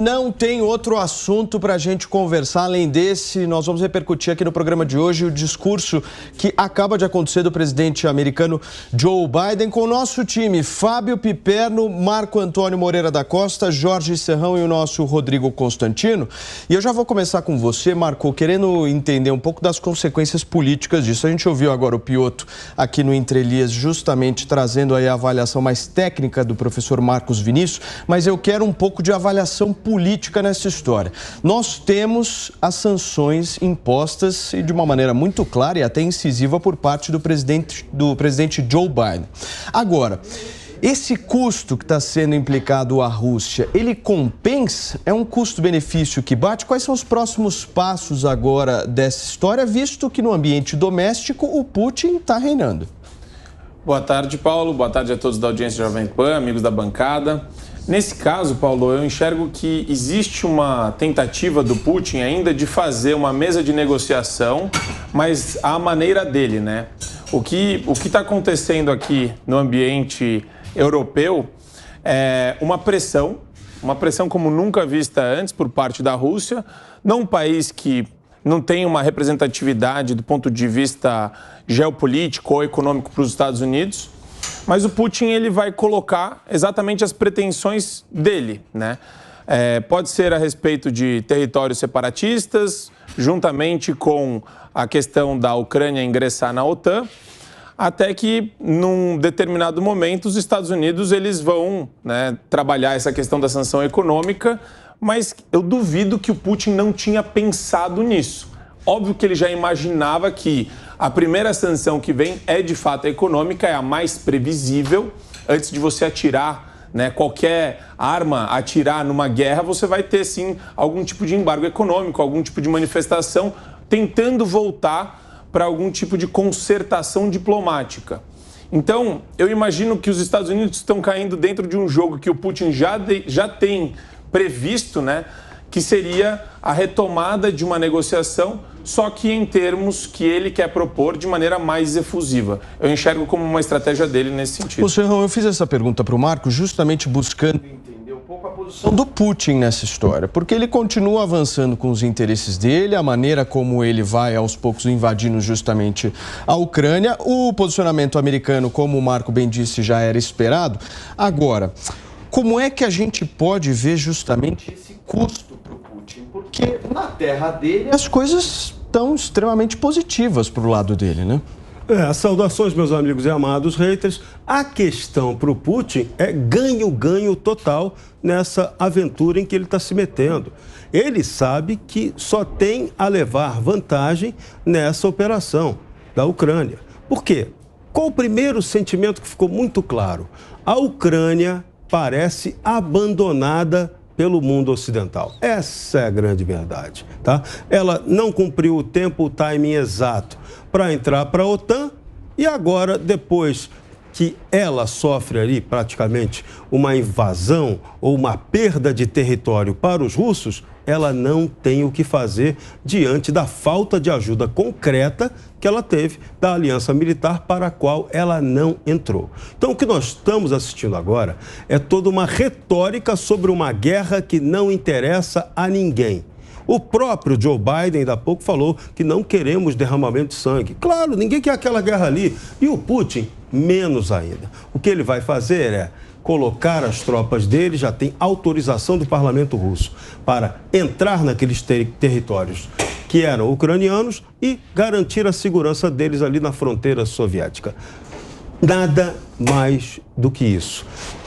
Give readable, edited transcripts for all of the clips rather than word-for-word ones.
Não tem outro assunto para a gente conversar além desse. Nós vamos repercutir aqui no programa de hoje o discurso que acaba de acontecer do presidente americano Joe Biden com o nosso time, Fábio Piperno, Marco Antônio Moreira da Costa, Jorge Serrão e o nosso Rodrigo Constantino. E eu já vou começar com você, Marco, querendo entender um pouco das consequências políticas disso. A gente ouviu agora o Piotto aqui no Entre Elias, justamente trazendo aí a avaliação mais técnica do professor Marcos Vinícius, mas eu quero um pouco de avaliação política nessa história. Nós temos as sanções impostas e de uma maneira muito clara e até incisiva por parte do presidente Joe Biden. Agora, esse custo que está sendo implicado à Rússia, ele compensa? É um custo-benefício que bate? Quais são os próximos passos agora dessa história, visto que no ambiente doméstico o Putin está reinando? Boa tarde, Paulo. Boa tarde a todos da audiência Jovem Pan, amigos da bancada. Nesse caso, Paulo, eu enxergo que existe uma tentativa do Putin ainda de fazer uma mesa de negociação, mas à maneira dele, né? O que está acontecendo aqui no ambiente europeu é uma pressão como nunca vista antes por parte da Rússia, num país que não tem uma representatividade do ponto de vista geopolítico ou econômico para os Estados Unidos. Mas o Putin ele vai colocar exatamente as pretensões dele, né? Pode ser a respeito de territórios separatistas, juntamente com a questão da Ucrânia ingressar na OTAN, até que, num determinado momento, os Estados Unidos eles vão, né, trabalhar essa questão da sanção econômica, mas eu duvido que o Putin não tinha pensado nisso. Óbvio que ele já imaginava que a primeira sanção que vem é de fato econômica, é a mais previsível. Antes de você atirar, né, qualquer arma, atirar numa guerra, você vai ter sim algum tipo de embargo econômico, algum tipo de manifestação, tentando voltar para algum tipo de concertação diplomática. Então, eu imagino que os Estados Unidos estão caindo dentro de um jogo que o Putin já tem previsto, né? Que seria a retomada de uma negociação, só que em termos que ele quer propor de maneira mais efusiva. Eu enxergo como uma estratégia dele nesse sentido. Ô, Serrão, eu fiz essa pergunta para o Marco justamente buscando entender um pouco a posição do Putin nessa história, porque ele continua avançando com os interesses dele, a maneira como ele vai aos poucos invadindo justamente a Ucrânia. O posicionamento americano, como o Marco bem disse, já era esperado. Agora, como é que a gente pode ver justamente esse custo para o Putin? Porque na terra dele as coisas estão extremamente positivas para o lado dele, né? Saudações, meus amigos e amados haters. A questão para o Putin é ganho-ganho total nessa aventura em que ele está se metendo. Ele sabe que só tem a levar vantagem nessa operação da Ucrânia. Por quê? Qual o primeiro sentimento que ficou muito claro? A Ucrânia parece abandonada pelo mundo ocidental. Essa é a grande verdade, tá? Ela não cumpriu o tempo, o timing exato para entrar para a OTAN e agora, depois que ela sofre ali praticamente uma invasão ou uma perda de território para os russos, ela não tem o que fazer diante da falta de ajuda concreta que ela teve da aliança militar para a qual ela não entrou. Então, o que nós estamos assistindo agora é toda uma retórica sobre uma guerra que não interessa a ninguém. O próprio Joe Biden, ainda há pouco, falou que não queremos derramamento de sangue. Claro, ninguém quer aquela guerra ali. E o Putin, menos ainda. O que ele vai fazer é colocar as tropas dele, já tem autorização do parlamento russo para entrar naqueles territórios que eram ucranianos e garantir a segurança deles ali na fronteira soviética. Nada mais do que isso.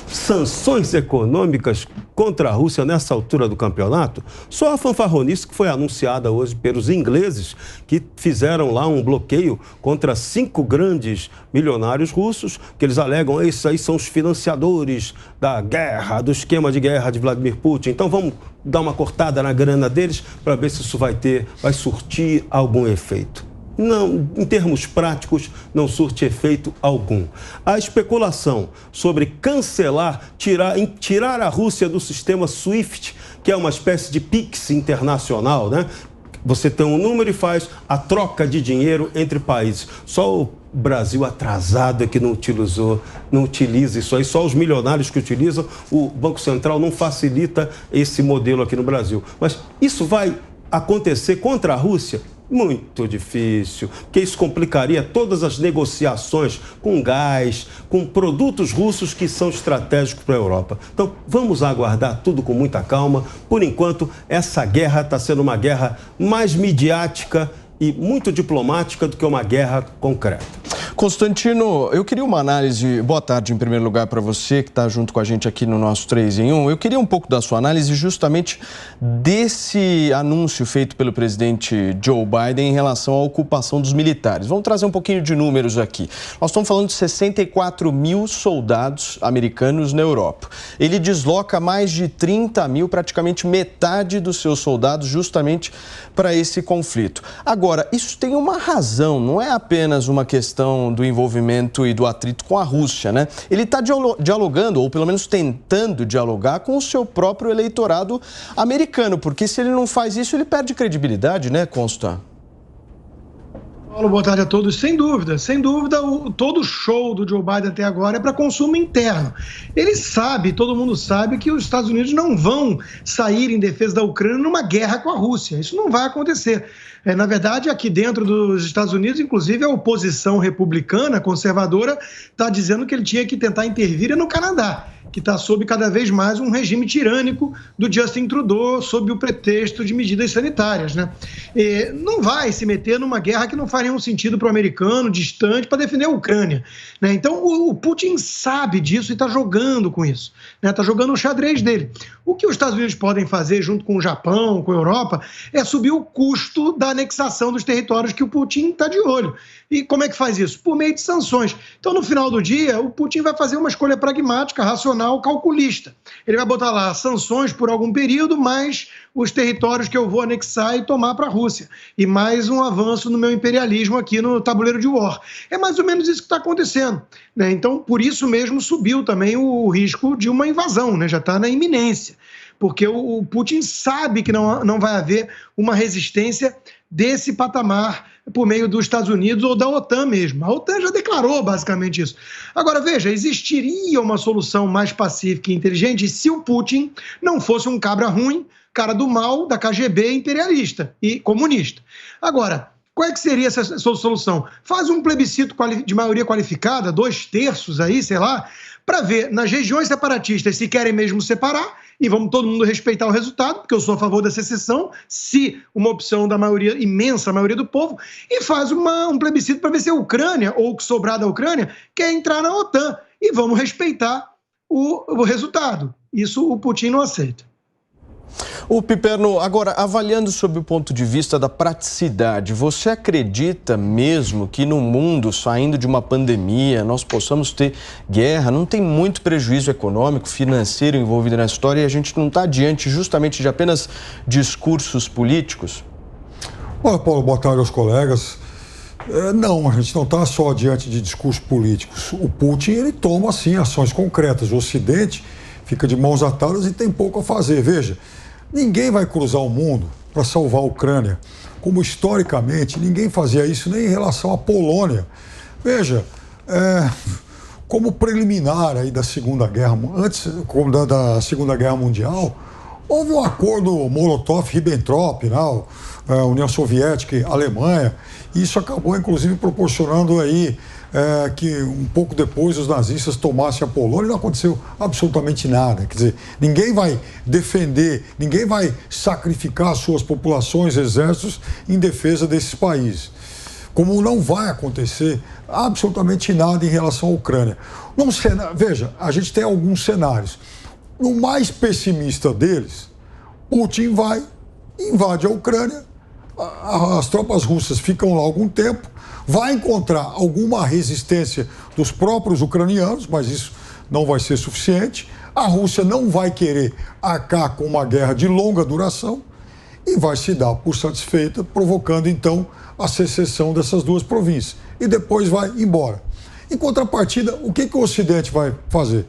Sanções econômicas contra a Rússia nessa altura do campeonato, só a fanfarronice que foi anunciada hoje pelos ingleses, que fizeram lá um bloqueio contra 5 grandes milionários russos, que eles alegam, esses aí são os financiadores da guerra, do esquema de guerra de Vladimir Putin. Então vamos dar uma cortada na grana deles para ver se isso vai surtir algum efeito. Não, em termos práticos, não surte efeito algum. A especulação sobre cancelar, tirar a Rússia do sistema SWIFT, que é uma espécie de PIX internacional, né? Você tem um número e faz a troca de dinheiro entre países. Só o Brasil atrasado é que não utiliza isso aí, só os milionários que utilizam, o Banco Central não facilita esse modelo aqui no Brasil. Mas isso vai acontecer contra a Rússia? Muito difícil, porque isso complicaria todas as negociações com gás, com produtos russos que são estratégicos para a Europa. Então, vamos aguardar tudo com muita calma. Por enquanto, essa guerra está sendo uma guerra mais midiática e muito diplomática do que uma guerra concreta. Constantino, eu queria uma análise, boa tarde em primeiro lugar para você que está junto com a gente aqui no nosso 3 em 1. Eu queria um pouco da sua análise justamente desse anúncio feito pelo presidente Joe Biden em relação à ocupação dos militares. Vamos trazer um pouquinho de números aqui. Nós estamos falando de 64 mil soldados americanos na Europa. Ele desloca mais de 30 mil, praticamente metade dos seus soldados justamente para esse conflito. Agora, isso tem uma razão, não é apenas uma questão do envolvimento e do atrito com a Rússia, né? Ele está dialogando, ou pelo menos tentando dialogar com o seu próprio eleitorado americano, porque se ele não faz isso, ele perde credibilidade, né, Consta? Paulo, boa tarde a todos. Sem dúvida, todo show do Joe Biden até agora é para consumo interno. Ele sabe, todo mundo sabe, que os Estados Unidos não vão sair em defesa da Ucrânia numa guerra com a Rússia. Isso não vai acontecer. Na verdade, aqui dentro dos Estados Unidos, inclusive a oposição republicana, conservadora, está dizendo que ele tinha que tentar intervir no Canadá, que está sob cada vez mais um regime tirânico do Justin Trudeau, sob o pretexto de medidas sanitárias, né? Não vai se meter numa guerra que não faz nenhum sentido para o americano, distante, para defender a Ucrânia, né? Então, o Putin sabe disso e está jogando com isso, né? Está jogando o xadrez dele. O que os Estados Unidos podem fazer, junto com o Japão, com a Europa, é subir o custo da anexação dos territórios que o Putin está de olho. E como é que faz isso? Por meio de sanções. Então, no final do dia, o Putin vai fazer uma escolha pragmática, racional, calculista. Ele vai botar lá sanções por algum período, mais os territórios que eu vou anexar e tomar para a Rússia. E mais um avanço no meu imperialismo aqui no tabuleiro de war. É mais ou menos isso que está acontecendo, né? Então, por isso mesmo, subiu também o risco de uma invasão, né? Já está na iminência. Porque o Putin sabe que não vai haver uma resistência desse patamar por meio dos Estados Unidos ou da OTAN mesmo. A OTAN já declarou basicamente isso. Agora, veja, existiria uma solução mais pacífica e inteligente se o Putin não fosse um cabra ruim, cara do mal, da KGB imperialista e comunista. Agora, qual é que seria essa solução? Faz um plebiscito de maioria qualificada, 2/3 aí, sei lá, para ver nas regiões separatistas se querem mesmo separar, e vamos todo mundo respeitar o resultado, porque eu sou a favor da secessão, se uma opção da maioria, imensa maioria do povo, e faz um plebiscito para ver se a Ucrânia, ou o que sobrar da Ucrânia, quer entrar na OTAN, e vamos respeitar o resultado. Isso o Putin não aceita. O Piperno, agora, avaliando sob o ponto de vista da praticidade, você acredita mesmo que no mundo, saindo de uma pandemia, nós possamos ter guerra? Não tem muito prejuízo econômico, financeiro envolvido na história e a gente não está diante justamente de apenas discursos políticos? Olha, Paulo, boa tarde aos colegas. Não, a gente não está só diante de discursos políticos. O Putin, ele toma, sim, ações concretas. O Ocidente fica de mãos atadas e tem pouco a fazer. Veja, ninguém vai cruzar o mundo para salvar a Ucrânia, como historicamente ninguém fazia isso nem em relação à Polônia. Veja, como preliminar aí da Segunda Guerra, antes da Segunda Guerra Mundial, houve um acordo Molotov-Ribbentrop, União Soviética e Alemanha, e isso acabou inclusive proporcionando aí que um pouco depois os nazistas tomassem a Polônia e não aconteceu absolutamente nada. Quer dizer, ninguém vai defender, ninguém vai sacrificar suas populações, exércitos em defesa desses países. Como não vai acontecer absolutamente nada em relação à Ucrânia. Veja, a gente tem alguns cenários. No mais pessimista deles, Putin invade a Ucrânia, as tropas russas ficam lá algum tempo, vai encontrar alguma resistência dos próprios ucranianos, mas isso não vai ser suficiente. A Rússia não vai querer arcar com uma guerra de longa duração e vai se dar por satisfeita, provocando então a secessão dessas duas províncias. E depois vai embora. Em contrapartida, o que o Ocidente vai fazer?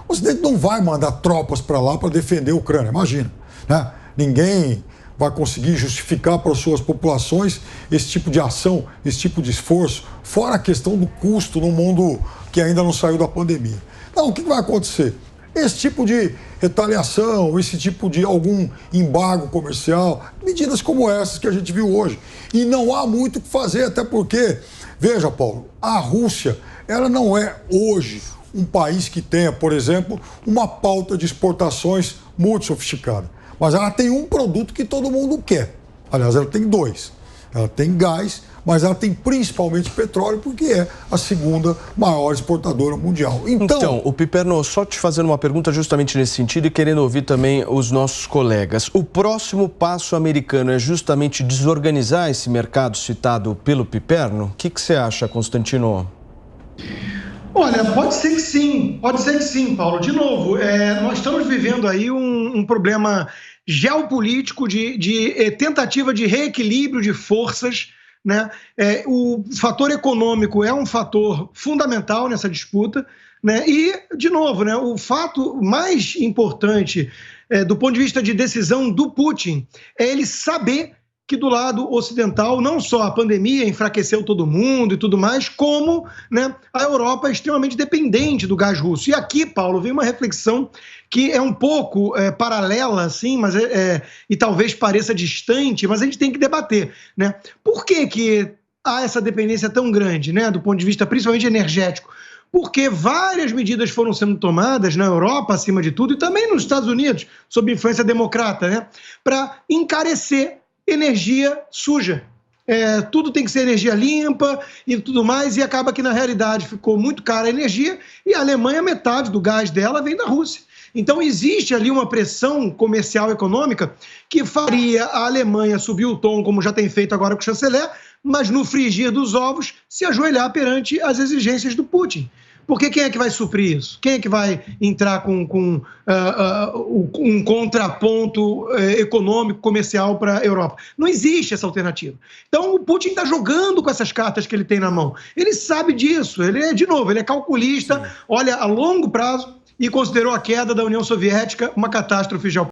O Ocidente não vai mandar tropas para lá para defender a Ucrânia, imagina, né? Ninguém vai conseguir justificar para as suas populações esse tipo de ação, esse tipo de esforço, fora a questão do custo no mundo que ainda não saiu da pandemia. Então, o que vai acontecer? Esse tipo de retaliação, esse tipo de algum embargo comercial, medidas como essas que a gente viu hoje. E não há muito o que fazer, até porque, veja, Paulo, a Rússia, ela não é hoje um país que tenha, por exemplo, uma pauta de exportações muito sofisticada. Mas ela tem um produto que todo mundo quer. Aliás, ela tem dois. Ela tem gás, mas ela tem principalmente petróleo, porque é a segunda maior exportadora mundial. Então, o Piperno, só te fazendo uma pergunta justamente nesse sentido e querendo ouvir também os nossos colegas. O próximo passo americano é justamente desorganizar esse mercado citado pelo Piperno? O que você acha, Constantino? Olha, pode ser que sim, Paulo. De novo, nós estamos vivendo aí um problema geopolítico de tentativa de reequilíbrio de forças, né? O fator econômico é um fator fundamental nessa disputa, né? E, de novo, né, o fato mais importante do ponto de vista de decisão do Putin é ele saber que do lado ocidental, não só a pandemia enfraqueceu todo mundo e tudo mais, como, né, a Europa é extremamente dependente do gás russo. E aqui, Paulo, vem uma reflexão que é um pouco paralela, assim, mas e talvez pareça distante, mas a gente tem que debater, né? Por que há essa dependência tão grande, né, do ponto de vista principalmente energético? Porque várias medidas foram sendo tomadas na Europa, acima de tudo, e também nos Estados Unidos, sob influência democrata, né, para encarecer energia suja. Tudo tem que ser energia limpa e tudo mais, e acaba que na realidade ficou muito cara a energia, e a Alemanha, metade do gás dela vem da Rússia. Então existe ali uma pressão comercial econômica que faria a Alemanha subir o tom, como já tem feito agora com o chanceler, mas no frigir dos ovos se ajoelhar perante as exigências do Putin. Porque quem é que vai suprir isso? Quem é que vai entrar com um contraponto econômico, comercial para a Europa? Não existe essa alternativa. Então, o Putin está jogando com essas cartas que ele tem na mão. Ele sabe disso. Ele é calculista, olha a longo prazo e considerou a queda da União Soviética uma catástrofe geopolítica.